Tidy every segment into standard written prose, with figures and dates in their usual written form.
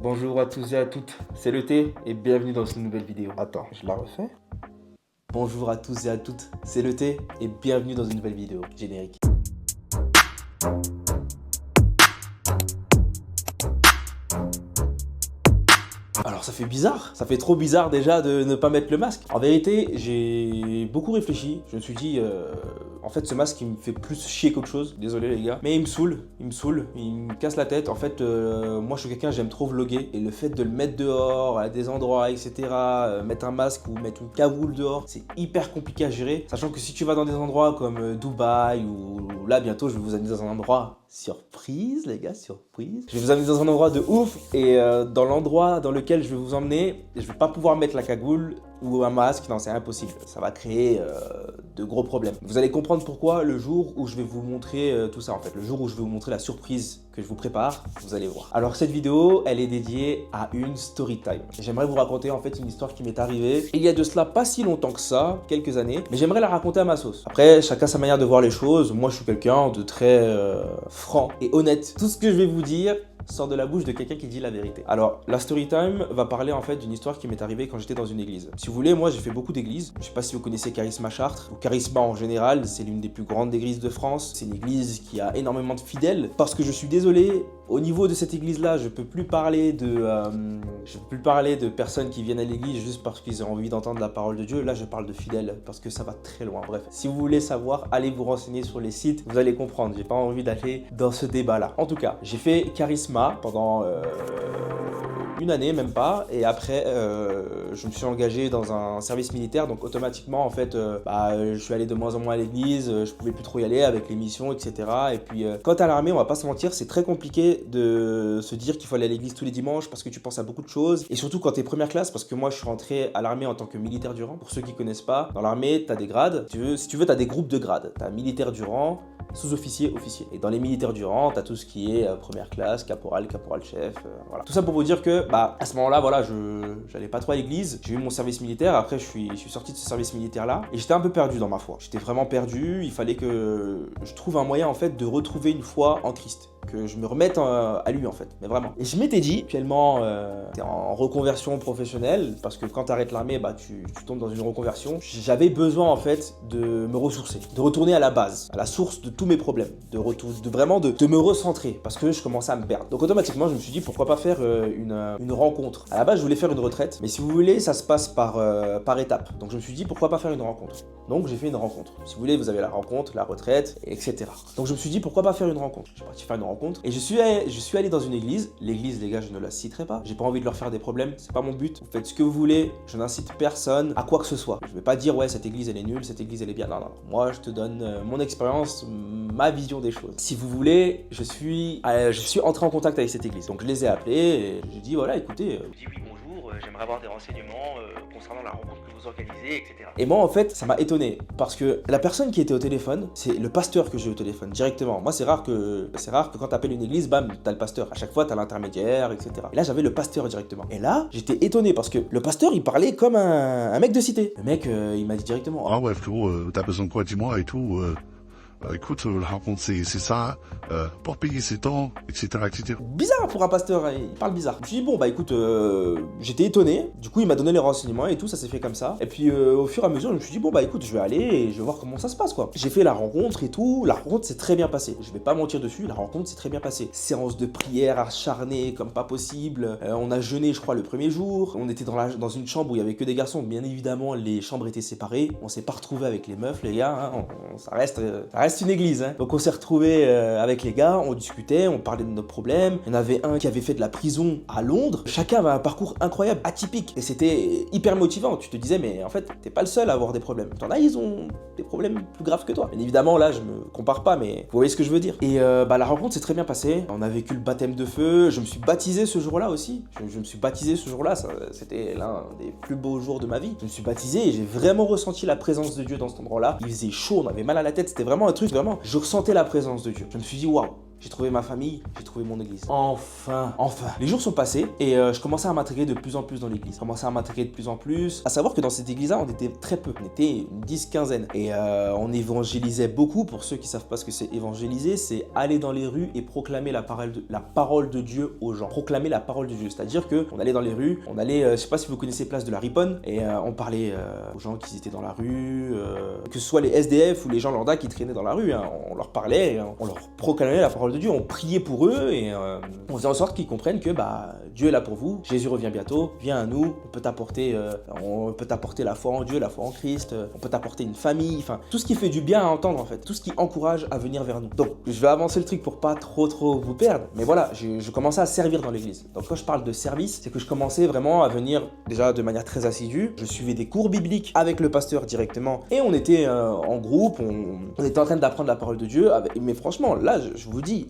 Bonjour à tous et à toutes, c'est le thé et bienvenue dans une nouvelle vidéo. Attends, je la refais. Bonjour à tous et à toutes, c'est le thé et bienvenue dans une nouvelle vidéo. Générique. Alors ça fait bizarre, ça fait trop bizarre déjà de ne pas mettre le masque. En vérité, j'ai beaucoup réfléchi, je me suis dit, en fait ce masque il me fait plus chier qu'autre chose, désolé les gars. Mais il me saoule, il me casse la tête. En fait, moi je suis quelqu'un, j'aime trop vlogger. Et le fait de le mettre dehors, à des endroits, etc., mettre un masque ou mettre une cagoule dehors, c'est hyper compliqué à gérer. Sachant que si tu vas dans des endroits comme Dubaï ou là bientôt je vais vous amener dans un endroit surprise les gars, surprise. Je vais vous amener dans un endroit de ouf et dans l'endroit dans lequel je vais vous emmener, je vais pas pouvoir mettre la cagoule ou un masque, non c'est impossible. Ça va créer de gros problèmes. Vous allez comprendre pourquoi le jour où je vais vous montrer tout ça en fait. Le jour où je vais vous montrer la surprise que je vous prépare, vous allez voir. Alors cette vidéo, elle est dédiée à une story time. J'aimerais vous raconter en fait une histoire qui m'est arrivée il y a de cela pas si longtemps que ça, quelques années, mais j'aimerais la raconter à ma sauce. Après, chacun sa manière de voir les choses. Moi je suis quelqu'un de très franc et honnête. Tout ce que je vais vous dire sort de la bouche de quelqu'un qui dit la vérité. Alors, la story time va parler en fait d'une histoire qui m'est arrivée quand j'étais dans une église. Si vous voulez, moi j'ai fait beaucoup d'églises. Je sais pas si vous connaissez Charisma Chartres ou Charisma en général, c'est l'une des plus grandes églises de France. C'est une église qui a énormément de fidèles. Parce que je suis désolé, au niveau de cette église-là, je peux plus parler de personnes qui viennent à l'église juste parce qu'ils ont envie d'entendre la parole de Dieu. Là, je parle de fidèles parce que ça va très loin. Bref, si vous voulez savoir, allez vous renseigner sur les sites, vous allez comprendre. J'ai pas envie d'aller dans ce débat-là. En tout cas, j'ai fait Charisma pendant une année, même pas, et après je me suis engagé dans un service militaire, donc automatiquement en fait je suis allé de moins en moins à l'église, je pouvais plus trop y aller avec les missions, etc. Et puis quand t'es à l'armée, on va pas se mentir, c'est très compliqué de se dire qu'il faut aller à l'église tous les dimanches parce que tu penses à beaucoup de choses, et surtout quand t'es première classe, parce que moi je suis rentré à l'armée en tant que militaire du rang. Pour ceux qui connaissent pas, dans l'armée t'as des grades, si tu veux t'as des groupes de grades, t'as militaire du rang, sous-officier, officier. Et dans les militaires du rang, t'as tout ce qui est première classe, caporal, caporal-chef, voilà. Tout ça pour vous dire que, à ce moment-là, voilà, j'allais pas trop à l'église. J'ai eu mon service militaire, après je suis sorti de ce service militaire-là, et j'étais un peu perdu dans ma foi. J'étais vraiment perdu, il fallait que je trouve un moyen, en fait, de retrouver une foi en Christ. Que je me remette à lui en fait, mais vraiment. Et je m'étais dit, actuellement, t'es en reconversion professionnelle, parce que quand t'arrêtes l'armée, tu tombes dans une reconversion. J'avais besoin en fait de me ressourcer, de retourner à la base, à la source de tous mes problèmes, de me recentrer, parce que je commençais à me perdre. Donc automatiquement, je me suis dit, pourquoi pas faire une rencontre. À la base, je voulais faire une retraite, mais si vous voulez, ça se passe par étapes. Donc je me suis dit, pourquoi pas faire une rencontre. Donc j'ai fait une rencontre. Si vous voulez, vous avez la rencontre, la retraite, etc. Donc je me suis dit, pourquoi pas faire une rencontre. Je suis parti faire une rencontre. Et je suis allé dans une église. L'église, les gars, je ne la citerai pas. J'ai pas envie de leur faire des problèmes. C'est pas mon but. Vous faites ce que vous voulez. Je n'incite personne à quoi que ce soit. Je vais pas dire, ouais, cette église, elle est nulle, cette église, elle est bien. Non, non. Moi, je te donne mon expérience, ma vision des choses. Si vous voulez, je suis entré en contact avec cette église. Donc, je les ai appelés et j'ai dit, voilà, écoutez. Je dis oui, bonjour, j'aimerais avoir des renseignements concernant la rencontre que vous organisez, etc. Et moi, en fait, ça m'a étonné parce que la personne qui était au téléphone, c'est le pasteur que j'ai au téléphone directement. Moi, c'est rare que quand t'appelles une église, bam, t'as le pasteur. À chaque fois, t'as l'intermédiaire, etc. Et là, j'avais le pasteur directement. Et là, j'étais étonné parce que le pasteur, il parlait comme un mec de cité. Le mec, il m'a dit directement. Ah ouais, frérot, t'as besoin de quoi, dis-moi et tout. Écoute, la rencontre, c'est ça, pour payer ses temps, etc., etc. Bizarre pour un pasteur, hein, il parle bizarre. Je me suis dit, bon, écoute, j'étais étonné. Du coup, il m'a donné les renseignements et tout, ça s'est fait comme ça. Et puis, au fur et à mesure, je me suis dit, bon, écoute, je vais aller et je vais voir comment ça se passe, quoi. J'ai fait la rencontre et tout. La rencontre s'est très bien passée. Je vais pas mentir dessus, la rencontre s'est très bien passée. Séance de prière acharnée comme pas possible. On a jeûné, je crois, le premier jour. On était dans une chambre où il y avait que des garçons. Bien évidemment, les chambres étaient séparées. On s'est pas retrouvés avec les meufs, les gars. Hein. Ça reste une église, hein. Donc on s'est retrouvés avec les gars, on discutait, on parlait de nos problèmes. Il y en avait un qui avait fait de la prison à Londres. Chacun avait un parcours incroyable, atypique. Et c'était hyper motivant. Tu te disais, mais en fait, t'es pas le seul à avoir des problèmes. T'en as, ils ont des problèmes plus graves que toi. Bien évidemment, là, je me compare pas, mais vous voyez ce que je veux dire. Et la rencontre s'est très bien passée. On a vécu le baptême de feu. Je me suis baptisé ce jour-là aussi. Je me suis baptisé ce jour-là. C'était l'un des plus beaux jours de ma vie. Je me suis baptisé et j'ai vraiment ressenti la présence de Dieu dans cet endroit-là. Il faisait chaud, on avait mal à la tête. C'était vraiment un truc, vraiment, je ressentais la présence de Dieu. Je me suis dit, waouh, j'ai trouvé ma famille, j'ai trouvé mon église. Enfin. Les jours sont passés et je commençais à m'intégrer de plus en plus dans l'église. Je commençais à m'intégrer de plus en plus. À savoir que dans cette église-là, on était très peu. On était une 10-15aine. Et on évangélisait beaucoup. Pour ceux qui savent pas ce que c'est évangéliser, c'est aller dans les rues et proclamer la parole de Dieu aux gens. Proclamer la parole de Dieu. C'est-à-dire qu'on allait dans les rues, on allait, je sais pas si vous connaissez Place de la Riponne, et on parlait aux gens qui étaient dans la rue, que ce soit les SDF ou les gens lambda qui traînaient dans la rue. Hein. On leur parlait, et on leur proclamait la parole de Dieu, on priait pour eux et on faisait en sorte qu'ils comprennent que Dieu est là pour vous, Jésus revient bientôt, viens à nous, on peut t'apporter la foi en Dieu, la foi en Christ, on peut t'apporter une famille, enfin tout ce qui fait du bien à entendre en fait, tout ce qui encourage à venir vers nous. Donc je vais avancer le truc pour pas trop vous perdre, mais voilà, je commençais à servir dans l'église. Donc quand je parle de service, c'est que je commençais vraiment à venir déjà de manière très assidue, je suivais des cours bibliques avec le pasteur directement et on était en groupe, on était en train d'apprendre la parole de Dieu, mais franchement là je vous dis,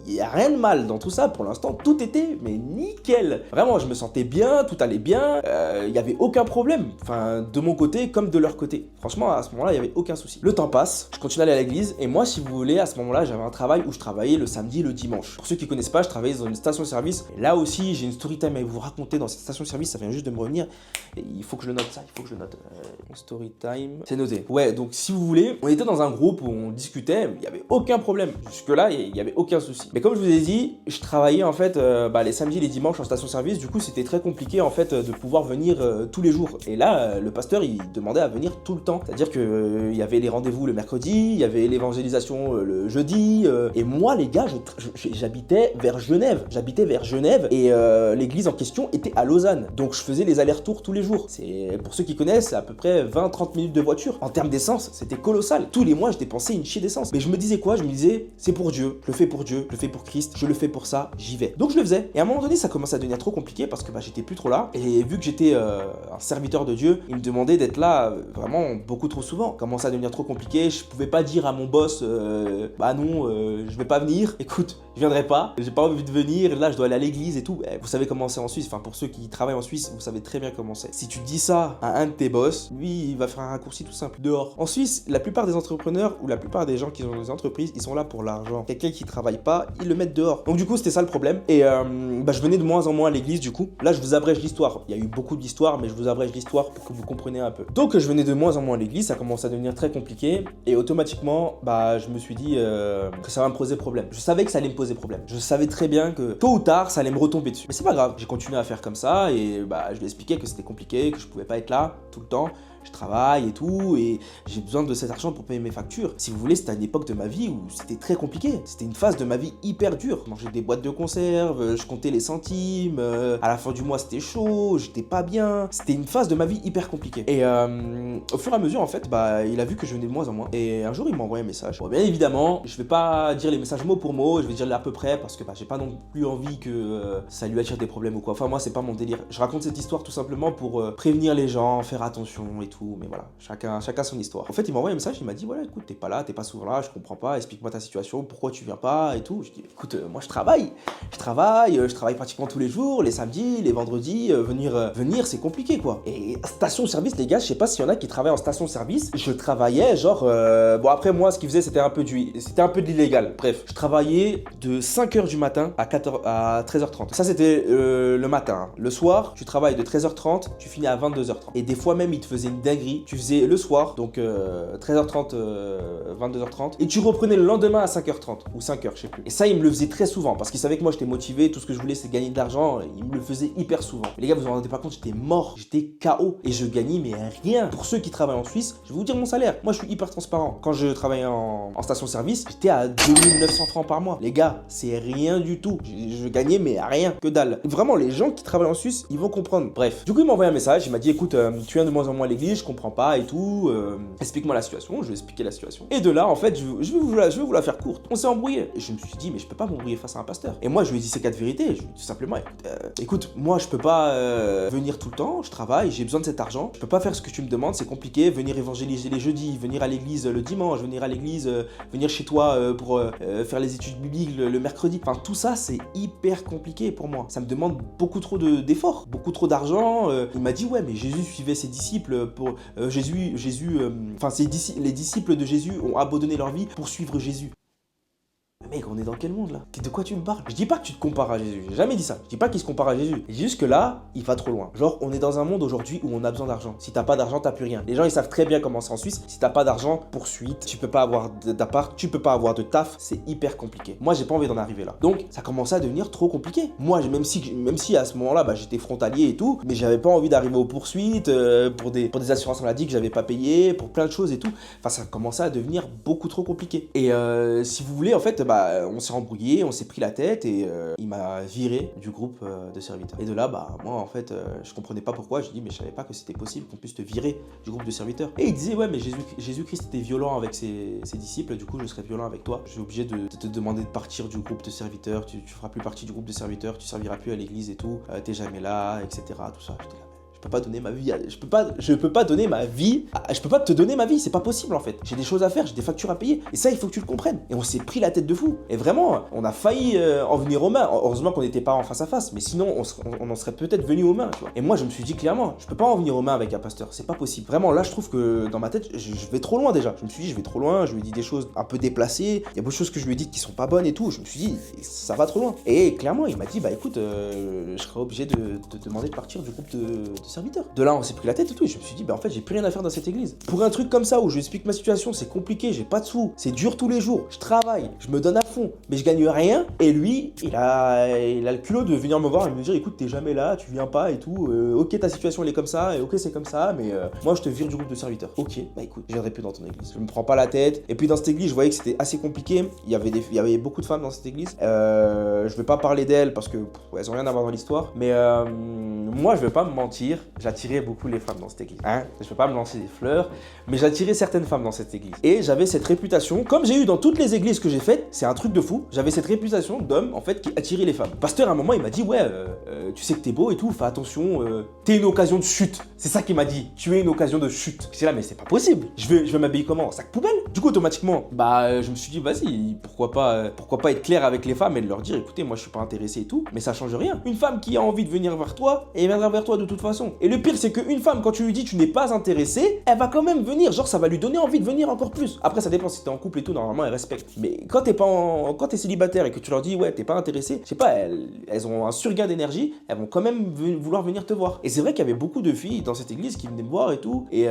il n'y a rien de mal dans tout ça, pour l'instant tout était mais nickel. Vraiment je me sentais bien, tout allait bien, il n'y avait aucun problème, enfin de mon côté comme de leur côté. Franchement à ce moment-là il n'y avait aucun souci. Le temps passe, je continue à aller à l'église et moi si vous voulez à ce moment-là j'avais un travail où je travaillais le samedi et le dimanche. Pour ceux qui ne connaissent pas, je travaillais dans une station-service et là aussi j'ai une story time à vous raconter dans cette station-service, ça vient juste de me revenir et il faut que je le note ça, story time, c'est noté. Ouais donc si vous voulez, on était dans un groupe où on discutait, il n'y avait aucun problème, jusque là il n'y avait aucun souci. Mais comme je vous ai dit, je travaillais en fait les samedis et les dimanches en station-service, du coup c'était très compliqué en fait de pouvoir venir tous les jours. Et là, le pasteur il demandait à venir tout le temps. C'est-à-dire que il y avait les rendez-vous le mercredi, il y avait l'évangélisation le jeudi. Et moi les gars, j'habitais vers Genève. Et l'église en question était à Lausanne. Donc je faisais les allers-retours tous les jours. C'est pour ceux qui connaissent, c'est à peu près 20-30 minutes de voiture. En termes d'essence, c'était colossal. Tous les mois, je dépensais une chier d'essence. Mais je me disais quoi? Je me disais, c'est pour Dieu, je le fais pour Dieu, je le fais pour Christ, je le fais pour ça, j'y vais. Donc je le faisais. Et à un moment donné, ça commençait à devenir trop compliqué parce que j'étais plus trop là. Et vu que j'étais un serviteur de Dieu, il me demandait d'être là vraiment beaucoup trop souvent. Ça commençait à devenir trop compliqué. Je pouvais pas dire à mon boss, non, je vais pas venir. Écoute, je viendrai pas. J'ai pas envie de venir. Là, je dois aller à l'église et tout. Vous savez comment c'est en Suisse. Enfin, pour ceux qui travaillent en Suisse, vous savez très bien comment c'est. Si tu dis ça à un de tes boss, lui, il va faire un raccourci tout simple. Dehors. En Suisse, la plupart des entrepreneurs ou la plupart des gens qui ont des entreprises, ils sont là pour l'argent. Quelqu'un qui travaille pas, ils le mettent dehors. Donc du coup, c'était ça le problème. Et je venais de moins en moins à l'église du coup. Là, je vous abrège l'histoire. Il y a eu beaucoup d'histoires, mais je vous abrège l'histoire pour que vous compreniez un peu. Donc je venais de moins en moins à l'église, ça commence à devenir très compliqué. Et automatiquement, je me suis dit que ça va me poser problème. Je savais que ça allait me poser problème. Je savais très bien que tôt ou tard, ça allait me retomber dessus. Mais c'est pas grave. J'ai continué à faire comme ça et je lui ai expliqué que c'était compliqué, que je pouvais pas être là tout le temps. Je travaille et tout, et j'ai besoin de cet argent pour payer mes factures. Si vous voulez, c'était une époque de ma vie où c'était très compliqué. C'était une phase de ma vie hyper dure. Je mangeais des boîtes de conserve, je comptais les centimes, à la fin du mois c'était chaud, j'étais pas bien. C'était une phase de ma vie hyper compliquée. Et au fur et à mesure, en fait, il a vu que je venais de moins en moins. Et un jour, il m'a envoyé un message. Bon, bien évidemment, je vais pas dire les messages mot pour mot, je vais dire à peu près, parce que j'ai pas non plus envie que ça lui attire des problèmes ou quoi. Enfin, moi, c'est pas mon délire. Je raconte cette histoire tout simplement pour prévenir les gens, faire attention et tout. Mais voilà, chacun son histoire. En fait, il m'a envoyé un message, il m'a dit voilà, écoute, t'es pas là, t'es pas souvent là, je comprends pas, explique-moi ta situation, pourquoi tu viens pas et tout. Je dis écoute, moi je travaille pratiquement tous les jours, les samedis, les vendredis, venir c'est compliqué quoi. Et station-service, les gars, je sais pas s'il y en a qui travaillent en station-service, je travaillais bon après moi ce qu'ils faisaient c'était un peu de l'illégal. Bref, je travaillais de 5h du matin à 13h30. Ça c'était le matin. Le soir, tu travailles de 13h30, tu finis à 22h30. Et des fois même ils te faisaient une dinguerie, tu faisais le soir, donc 13h30, 22h30, et tu reprenais le lendemain à 5h30, ou 5h, je sais plus. Et ça, il me le faisait très souvent, parce qu'il savait que moi j'étais motivé, tout ce que je voulais c'est gagner de l'argent, il me le faisait hyper souvent. Mais les gars, vous vous rendez pas compte, j'étais mort, j'étais KO, et je gagnais mais rien. Pour ceux qui travaillent en Suisse, je vais vous dire mon salaire. Moi je suis hyper transparent. Quand je travaillais en station-service, j'étais à 2900 francs par mois. Les gars, c'est rien du tout. Je gagnais mais rien, que dalle. Vraiment, les gens qui travaillent en Suisse, ils vont comprendre. Bref, du coup, il m'a envoyé un message, il m'a dit écoute, tu viens de moins en moins à l'église, je comprends pas et tout, explique-moi la situation. Je lui ai expliqué la situation. Et de là, en fait, je vais vous la faire courte. On s'est embrouillé. Et je me suis dit, mais je peux pas m'embrouiller face à un pasteur. Et moi, je lui ai dit ces 4 vérités. Je lui ai dit tout simplement, écoute, moi, je peux pas venir tout le temps, je travaille, j'ai besoin de cet argent. Je peux pas faire ce que tu me demandes, c'est compliqué. Venir évangéliser les jeudis, venir à l'église le dimanche, venir à l'église, venir chez toi pour faire les études bibliques le mercredi. Enfin, tout ça, c'est hyper compliqué pour moi. Ça me demande beaucoup trop d'efforts, beaucoup trop d'argent. Il m'a dit, ouais, mais Jésus suivait ses disciples pour les disciples de Jésus ont abandonné leur vie pour suivre Jésus. Mais mec, on est dans quel monde là? De quoi tu me parles? Je dis pas que tu te compares à Jésus, j'ai jamais dit ça. Je dis pas qu'il se compare à Jésus. Je dis juste que là, il va trop loin. Genre, on est dans un monde aujourd'hui où on a besoin d'argent. Si t'as pas d'argent, t'as plus rien. Les gens, ils savent très bien comment c'est en Suisse. Si t'as pas d'argent, poursuite, tu peux pas avoir d'appart, tu peux pas avoir de taf, c'est hyper compliqué. Moi, j'ai pas envie d'en arriver là. Donc, ça commençait à devenir trop compliqué. Moi, même si à ce moment-là, bah, j'étais frontalier et tout, mais j'avais pas envie d'arriver aux poursuites pour des assurances maladie que j'avais pas payées, pour plein de choses et tout. Enfin, ça commençait à devenir beaucoup trop compliqué. Et si vous voulez, en fait, bah, on s'est embrouillé, on s'est pris la tête et il m'a viré du groupe de serviteurs. Et de là, bah, moi, en fait, je comprenais pas pourquoi. J'ai dit, mais je savais pas que c'était possible qu'on puisse te virer du groupe de serviteurs. Et il disait, ouais, mais Jésus-Christ était violent avec ses disciples, du coup, je serais violent avec toi. Je suis obligé de te demander de partir du groupe de serviteurs, tu feras plus partie du groupe de serviteurs, tu serviras plus à l'église et tout, t'es jamais là, etc. Tout ça. J'étais là. Je peux pas donner ma vie, je peux pas donner ma vie, je peux pas te donner ma vie, c'est pas possible en fait. J'ai des choses à faire, j'ai des factures à payer, et ça il faut que tu le comprennes. Et on s'est pris la tête de fou. Et vraiment, on a failli en venir aux mains. Heureusement qu'on n'était pas en face à face, mais sinon on en serait peut-être venu aux mains, tu vois. Et moi je me suis dit clairement, je peux pas en venir aux mains avec un pasteur, c'est pas possible. Vraiment là je trouve que dans ma tête, je vais trop loin déjà. Je me suis dit je vais trop loin, je lui ai dit des choses un peu déplacées, il y a beaucoup de choses que je lui ai dites qui sont pas bonnes et tout. Je me suis dit ça va trop loin. Et clairement il m'a dit bah écoute, je serai obligé de te demander de partir du groupe de serviteurs. De là on s'est pris la tête et tout, et je me suis dit bah en fait j'ai plus rien à faire dans cette église. Pour un truc comme ça où je lui explique ma situation, c'est compliqué, j'ai pas de sous, c'est dur tous les jours, je travaille, je me donne à fond, mais je gagne rien, et lui il a le culot de venir me voir et me dire écoute t'es jamais là, tu viens pas et tout, ok ta situation elle est comme ça, et ok c'est comme ça, mais moi je te vire du groupe de serviteurs. Ok bah écoute, je viendrai plus dans ton église, je me prends pas la tête. Et puis dans cette église je voyais que c'était assez compliqué, il y avait beaucoup de femmes dans cette église, je vais pas parler d'elles parce que elles ont rien à voir dans l'histoire, mais moi je vais pas me mentir, j'attirais beaucoup les femmes dans cette église. Hein, je peux pas me lancer des fleurs, mais j'attirais certaines femmes dans cette église. Et j'avais cette réputation, comme j'ai eu dans toutes les églises que j'ai faites, c'est un truc de fou, j'avais cette réputation d'homme en fait qui attirait les femmes. Le pasteur à un moment il m'a dit ouais, tu sais que t'es beau et tout, fais attention, t'es une occasion de chute. C'est ça qu'il m'a dit, tu es une occasion de chute. J'étais là mais c'est pas possible, je vais m'habiller comment? Sac poubelle? Du coup automatiquement, bah je me suis dit vas-y, pourquoi pas être clair avec les femmes et de leur dire écoutez moi je suis pas intéressé et tout, mais ça change rien. Une femme qui a envie de venir vers toi, elle viendra vers toi de toute façon. Et le pire c'est qu'une femme quand tu lui dis tu n'es pas intéressé, elle va quand même venir, genre ça va lui donner envie de venir encore plus. Après ça dépend si t'es en couple et tout, normalement elle respecte. Mais quand t'es célibataire et que tu leur dis ouais t'es pas intéressé, je sais pas, elles ont un surgain d'énergie, elles vont quand même vouloir venir te voir. Et c'est vrai qu'il y avait beaucoup de filles dans cette église qui venaient me voir et tout, et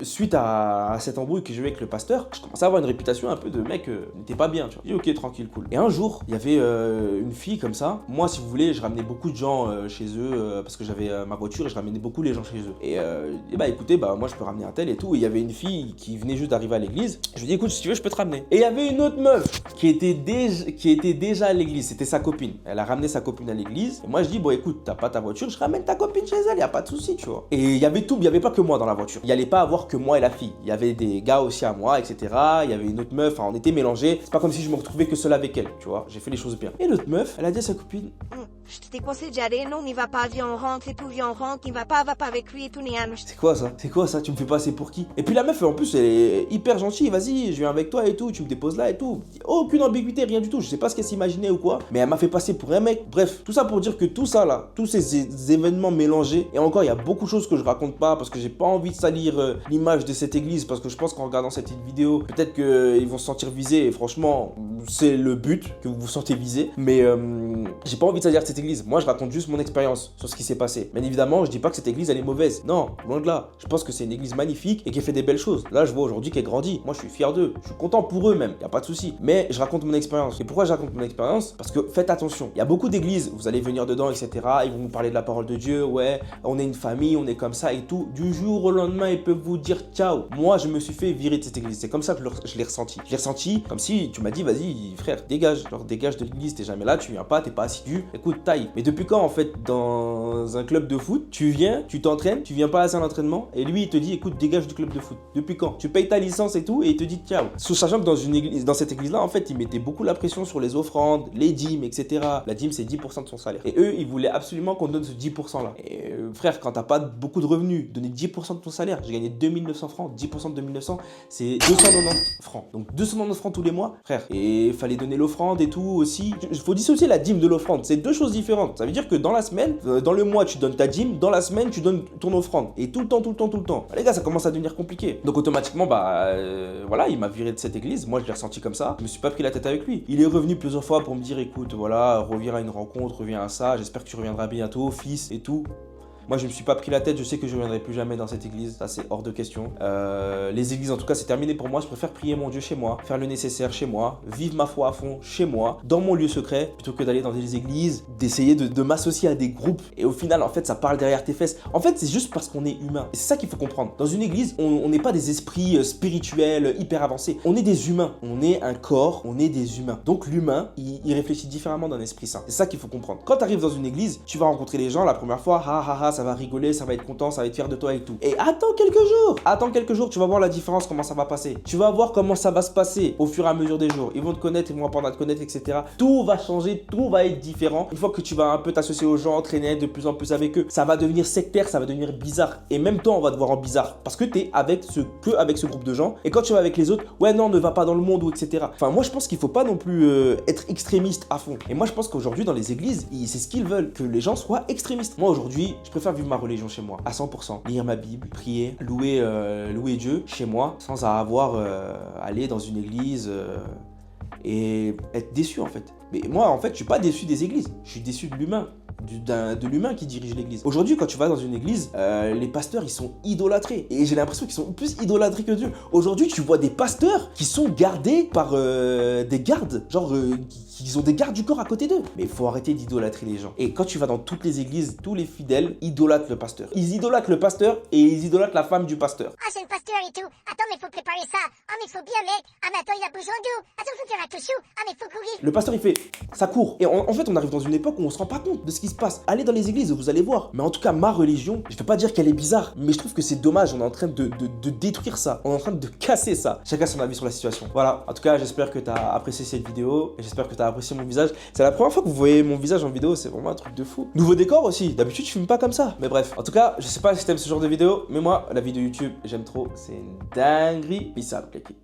suite à cette embrouille que j'ai eu avec le pasteur, je commençais à avoir une réputation un peu de mec n'était pas bien, tu vois. J'ai dit ok tranquille cool. Et un jour il y avait une fille comme ça, moi si vous voulez je ramenais beaucoup de gens chez eux parce que j'avais ma voiture et je ramenais beaucoup les gens chez eux. Et bah écoutez, bah moi je peux ramener un tel et tout. Et il y avait une fille qui venait juste d'arriver à l'église. Je lui ai dit écoute, si tu veux, je peux te ramener. Et il y avait une autre meuf qui était déjà à l'église. C'était sa copine. Elle a ramené sa copine à l'église. Et moi je dis bon écoute, t'as pas ta voiture, je ramène ta copine chez elle, y a pas de souci, tu vois. Et il y avait tout, il y avait pas que moi dans la voiture. Il y allait pas avoir que moi et la fille. Il y avait des gars aussi à moi, etc. Il y avait une autre meuf, enfin, on était mélangés. C'est pas comme si je me retrouvais que seul avec elle, tu vois. J'ai fait les choses bien. Et l'autre meuf, elle a dit à sa copine je te déconseille d'y aller, non, n'y va pas, viens on rentre et tout, viens on rentre, n'y va pas avec lui et tout, n'y a c'est quoi ça? C'est quoi ça? Tu me fais passer pour qui? Et puis la meuf, en plus, elle est hyper gentille, vas-y, je viens avec toi et tout, tu me déposes là et tout. Aucune ambiguïté, rien du tout, je sais pas ce qu'elle s'imaginait ou quoi, mais elle m'a fait passer pour un mec. Bref, tout ça pour dire que tout ça là, tous ces événements mélangés, et encore, il y a beaucoup de choses que je raconte pas parce que j'ai pas envie de salir l'image de cette église, parce que je pense qu'en regardant cette vidéo, peut-être qu'ils vont se sentir visés, et franchement, c'est le but, que vous vous sentez visé, mais j'ai pas envie de salir cette église. Moi, je raconte juste mon expérience sur ce qui s'est passé. Bien évidemment, je dis pas que cette église elle est mauvaise. Non, loin de là. Je pense que c'est une église magnifique et qui fait des belles choses. Là, je vois aujourd'hui qu'elle grandit. Moi, je suis fier d'eux. Je suis content pour eux même. Y a pas de souci. Mais je raconte mon expérience. Et pourquoi je raconte mon expérience? Parce que faites attention. Il y a beaucoup d'églises. Vous allez venir dedans, etc. Ils vont vous parler de la parole de Dieu. Ouais, on est une famille, on est comme ça et tout. Du jour au lendemain, ils peuvent vous dire ciao. Moi, je me suis fait virer de cette église. C'est comme ça que je l'ai ressenti. Je l'ai ressenti comme si tu m'as dit, vas-y, frère, dégage. Genre, dégage de l'église. T'es jamais là, tu viens pas, t'es pas assidu. Écoute, taille. Mais depuis quand en fait dans un club de foot, tu viens, tu t'entraînes, tu viens pas assez à l'entraînement et lui il te dit écoute dégage du club de foot. Depuis quand? Tu payes ta licence et tout et il te dit ciao. Sachant que dans cette église là en fait il mettait beaucoup la pression sur les offrandes, les dîmes, etc. La dîme c'est 10% de son salaire. Et eux ils voulaient absolument qu'on donne ce 10% là. Et frère, quand t'as pas beaucoup de revenus, donner 10% de ton salaire. J'ai gagné 2900 francs, 10% de 2900, c'est 290 francs. Donc 290 francs tous les mois, frère. Et il fallait donner l'offrande et tout aussi. Il faut dissocier la dîme de l'offrande. C'est deux choses différentes. Ça veut dire que dans la semaine, dans le mois, tu donnes ta dîme, dans la semaine, tu donnes ton offrande. Et tout le temps, tout le temps, tout le temps. Bah, les gars, ça commence à devenir compliqué. Donc automatiquement, voilà, il m'a viré de cette église. Moi, je l'ai ressenti comme ça. Je me suis pas pris la tête avec lui. Il est revenu plusieurs fois pour me dire, écoute, voilà, reviens à une rencontre, reviens à ça. J'espère que tu reviendras bientôt, fils et tout. Moi, je me suis pas pris la tête, je sais que je reviendrai plus jamais dans cette église, ça c'est hors de question. Les églises, en tout cas, c'est terminé pour moi. Je préfère prier mon Dieu chez moi, faire le nécessaire chez moi, vivre ma foi à fond chez moi, dans mon lieu secret, plutôt que d'aller dans des églises, d'essayer de m'associer à des groupes. Et au final, en fait, ça parle derrière tes fesses. En fait, c'est juste parce qu'on est humain. Et c'est ça qu'il faut comprendre. Dans une église, on n'est pas des esprits spirituels hyper avancés. On est des humains. On est un corps, on est des humains. Donc l'humain, il réfléchit différemment d'un esprit saint. C'est ça qu'il faut comprendre. Quand tu arrives dans une église, tu vas rencontrer les gens la première fois, ça va rigoler, ça va être content, ça va être fier de toi et tout. Et attends quelques jours, tu vas voir la différence, comment ça va passer. Tu vas voir comment ça va se passer au fur et à mesure des jours. Ils vont te connaître, ils vont apprendre à te connaître, etc. Tout va changer, tout va être différent. Une fois que tu vas un peu t'associer aux gens, entraîner de plus en plus avec eux, ça va devenir sectaire, ça va devenir bizarre. Et même toi, on va te voir en bizarre. Parce que t'es avec ce groupe de gens. Et quand tu vas avec les autres, ouais, non, ne va pas dans le monde, ou etc. Enfin, moi, je pense qu'il faut pas non plus être extrémiste à fond. Et moi, je pense qu'aujourd'hui, dans les églises, c'est ce qu'ils veulent, que les gens soient extrémistes. Moi, aujourd'hui, je préfère vivre ma religion chez moi, à 100%. Lire ma Bible, prier, louer Dieu chez moi, sans avoir à aller dans une église et être déçu, en fait. Mais moi, en fait, je suis pas déçu des églises, je suis déçu de l'humain. De l'humain qui dirige l'église. Aujourd'hui, quand tu vas dans une église, les pasteurs, ils sont idolâtrés. Et j'ai l'impression qu'ils sont plus idolâtrés que Dieu. Aujourd'hui, tu vois des pasteurs qui sont gardés par des gardes. Genre, ils ont des gardes du corps à côté d'eux. Mais il faut arrêter d'idolâtrer les gens. Et quand tu vas dans toutes les églises, tous les fidèles idolâtrent le pasteur. Ils idolâtrent le pasteur et ils idolâtrent la femme du pasteur. Ah, c'est le pasteur et tout. Attends, mais faut préparer ça. Ah, mais faut bien mettre. Ah, mais attends, il a besoin d'eau. Attends, faut faire attention. Ah, mais faut courir. Le pasteur, il fait, ça court. Et en fait, on arrive dans une époque où on se rend pas compte de ce qui se passe. Allez dans les églises, vous allez voir. Mais en tout cas, ma religion, je vais pas dire qu'elle est bizarre, mais je trouve que c'est dommage. On est en train de détruire ça. On est en train de casser ça. Chacun son avis sur la situation. Voilà. En tout cas, j'espère que tu as apprécié cette vidéo. Et j'espère que tu as apprécié mon visage. C'est la première fois que vous voyez mon visage en vidéo. C'est vraiment un truc de fou. Nouveau décor aussi. D'habitude, je filme pas comme ça. Mais bref. En tout cas, je sais pas si t'aimes ce genre de vidéo, mais moi, la vidéo YouTube, j'aime trop. C'est une dinguerie. Peace out, les kids.